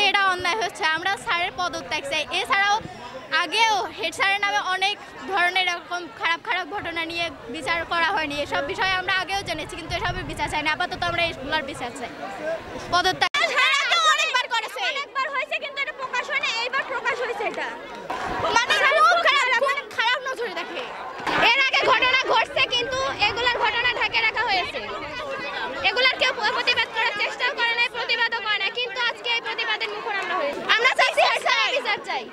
এটা অন্যায় হচ্ছে। আমরা স্যারের পদত্যাগ চাই। এছাড়াও আগেও হেড স্যারের নামে অনেক ধরনের এরকম খারাপ খারাপ ঘটনা নিয়ে বিচার করা হয়নি। এসব বিষয়ে আমরা আগেও জেনেছি, কিন্তু এসবের বিচার চাই না। আপাতত আমরা এগুলোর বিচার চাই। পদত্যাগ অনেকবার করেছে, অনেকবার হয়েছে, কিন্তু এটা প্রকাশ হয় না। এইবার প্রকাশ হয়েছে। এটা মানে খুব খারাপ নজরে দেখে। এর আগে ঘটনা ঘটছে, কিন্তু এগুলার ঘটনা ঢাকে রাখা হয়েছে। এগুলার কেউ প্রতিবাদ করার চেষ্টাও করে নাই, প্রতিবাদও করে না, কিন্তু আজকে এই প্রতিবাদের মুখর আমরা হয়েছে। আমরা চাইছি হেড স্যারের বিচার চাই।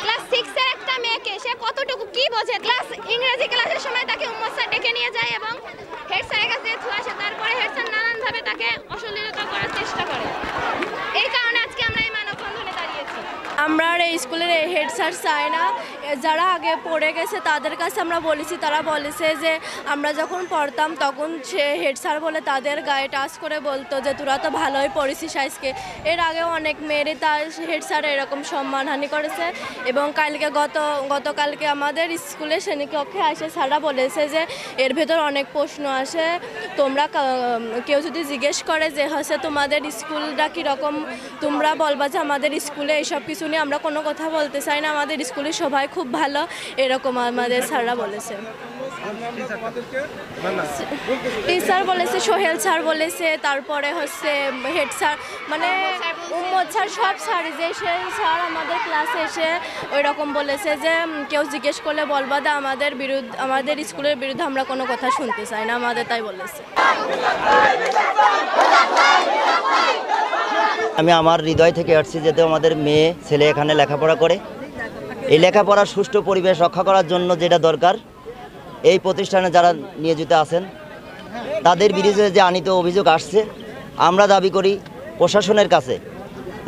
ক্লাস 6 এর একটা মেয়েকে সে কতটুকু কি বোঝে, ক্লাস ইংরেজি ক্লাসের সময় তাকে উম্মত স্যার ডেকে নিয়ে যায় এবং হেড স্যারের কাছে থুয়ে আসে। তারপরে হেড স্যার নানানভাবে তাকে অশ্লীলতা করার চেষ্টা করে। এই কারণে আজকে আমরা এই মানববন্ধনে দাঁড়িয়েছি। আমরা এই স্কুলের হেড স্যার চাই না। যারা আগে পড়ে গেছে তাদের কাছে আমরা বলেছি, তারা বলেছে যে আমরা যখন পড়তাম তখন সে হেড স্যার বলে তাদের গায়ে টাচ করে বলতো যে তোরা তো ভালোই পড়েছিস আজকে। এর আগেও অনেক মেয়েরই তার হেড স্যার এরকম সম্মানহানি করেছে। এবং গতকালকে আমাদের স্কুলে শ্রেণীকক্ষে আসে স্যাররা বলেছে যে এর ভেতর অনেক প্রশ্ন আসে, তোমরা কেউ যদি জিজ্ঞেস করে যে হচ্ছে তোমাদের স্কুলটা কীরকম, তোমরা বলবা যে আমাদের স্কুলে এইসব কিছু নিয়ে আমরা কোনো কথা বলতে চাই না, আমাদের স্কুলে সবাই খুব ভালো, এরকম আমাদের স্যাররা বলেছে। টিচার বলেছে, সোহেল স্যার বলেছে, তারপরে হচ্ছে হেড স্যার মানে উম্মত স্যার, সব স্যার যে স্যার আমাদের ক্লাসে এসে ওই রকম বলেছে যে কেউ জিজ্ঞেস করলে বলবা যে আমাদের স্কুলের বিরুদ্ধে আমরা কোনো কথা শুনতে চাই না, আমাদের তাই বলেছে। আমি আমার হৃদয় থেকে আসছি যাতে আমাদের মেয়ে ছেলে এখানে লেখাপড়া করে। এই লেখাপড়ার সুষ্ঠু পরিবেশ রক্ষা করার জন্য যেটা দরকার, এই প্রতিষ্ঠানে যারা নিয়োজিত আছেন তাদের বিরুদ্ধে যে আনিত অভিযোগ আসছে, আমরা দাবি করি প্রশাসনের কাছে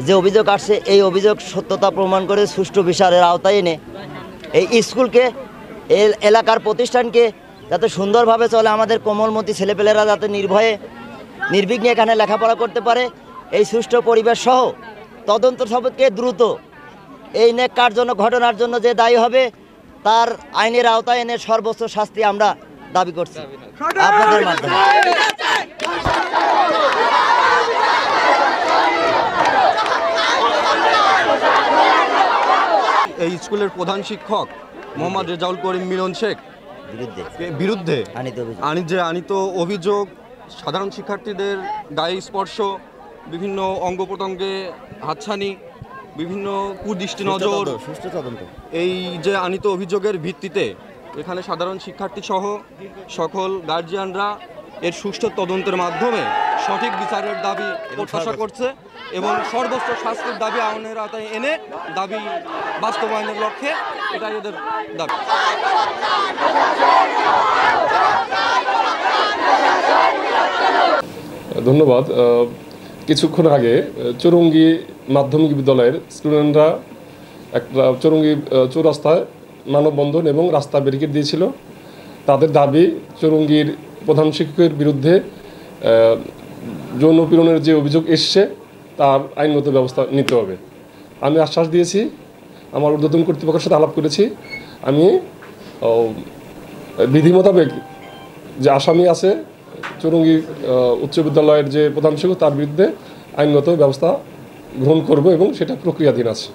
যে অভিযোগ আসছে এই অভিযোগ সত্যতা প্রমাণ করে সুষ্ঠু বিচারের আওতায় এনে এই স্কুলকে, এই এলাকার প্রতিষ্ঠানকে যাতে সুন্দরভাবে চলে, আমাদের কোমলমতি ছেলেপেলেরা যাতে নির্বিঘ্নে এখানে লেখাপড়া করতে পারে, এই সুষ্ঠু পরিবেশ সহ তদন্ত সাপেক্ষে দ্রুত এই নেককারজনক ঘটনার জন্য যে দায়ী হবে তার আইনের আওতায় এনে সর্বোচ্চ শাস্তি আমরা দাবি করছি আপনাদের মাধ্যমে। এই স্কুলের প্রধান শিক্ষক মোহাম্মদ রেজাউল করিম মিলন শেখ বিরুদ্ধে আনিত অভিযোগ, সাধারণ শিক্ষার্থীদের গায়ে স্পর্শ, বিভিন্ন অঙ্গ প্রত্যঙ্গে হাতছানি, বিভিন্ন কুদৃষ্টি নজর, এই যে আনিত অভিযোগের ভিত্তিতে এখানে সাধারণ শিক্ষার্থী সহ সকল গার্জিয়ানরা এর সুষ্ঠু তদন্তের মাধ্যমে সঠিক বিচারের দাবি প্রত্যাশা করছে এবং সর্বোচ্চ শাস্তির দাবি আইনের আওতায় এনে দাবি বাস্তবায়নের লক্ষ্যে এটাই এদের দাবি। ধন্যবাদ। কিছুক্ষণ আগে চৌরঙ্গী মাধ্যমিক বিদ্যালয়ের স্টুডেন্টরা একটা চৌরঙ্গী চৌরাস্তায় মানববন্ধন এবং রাস্তা ব্যারিকেড দিয়েছিল। তাদের দাবি চৌরঙ্গীর প্রধান শিক্ষকের বিরুদ্ধে যৌন পীড়নের যে অভিযোগ এসছে তার আইনগত ব্যবস্থা নিতে হবে। আমি আশ্বাস দিয়েছি, আমার ঊর্ধ্বতন কর্তৃপক্ষের সাথে আলাপ করেছি, আমি বিধি মোতাবেক যে আসামি আছে চৌরঙ্গী উচ্চ বিদ্যালয়ের যে প্রধান শিক্ষক তার বিরুদ্ধে আইনগত ব্যবস্থা গ্রহণ করব এবং সেটা প্রক্রিয়াধীন আছে।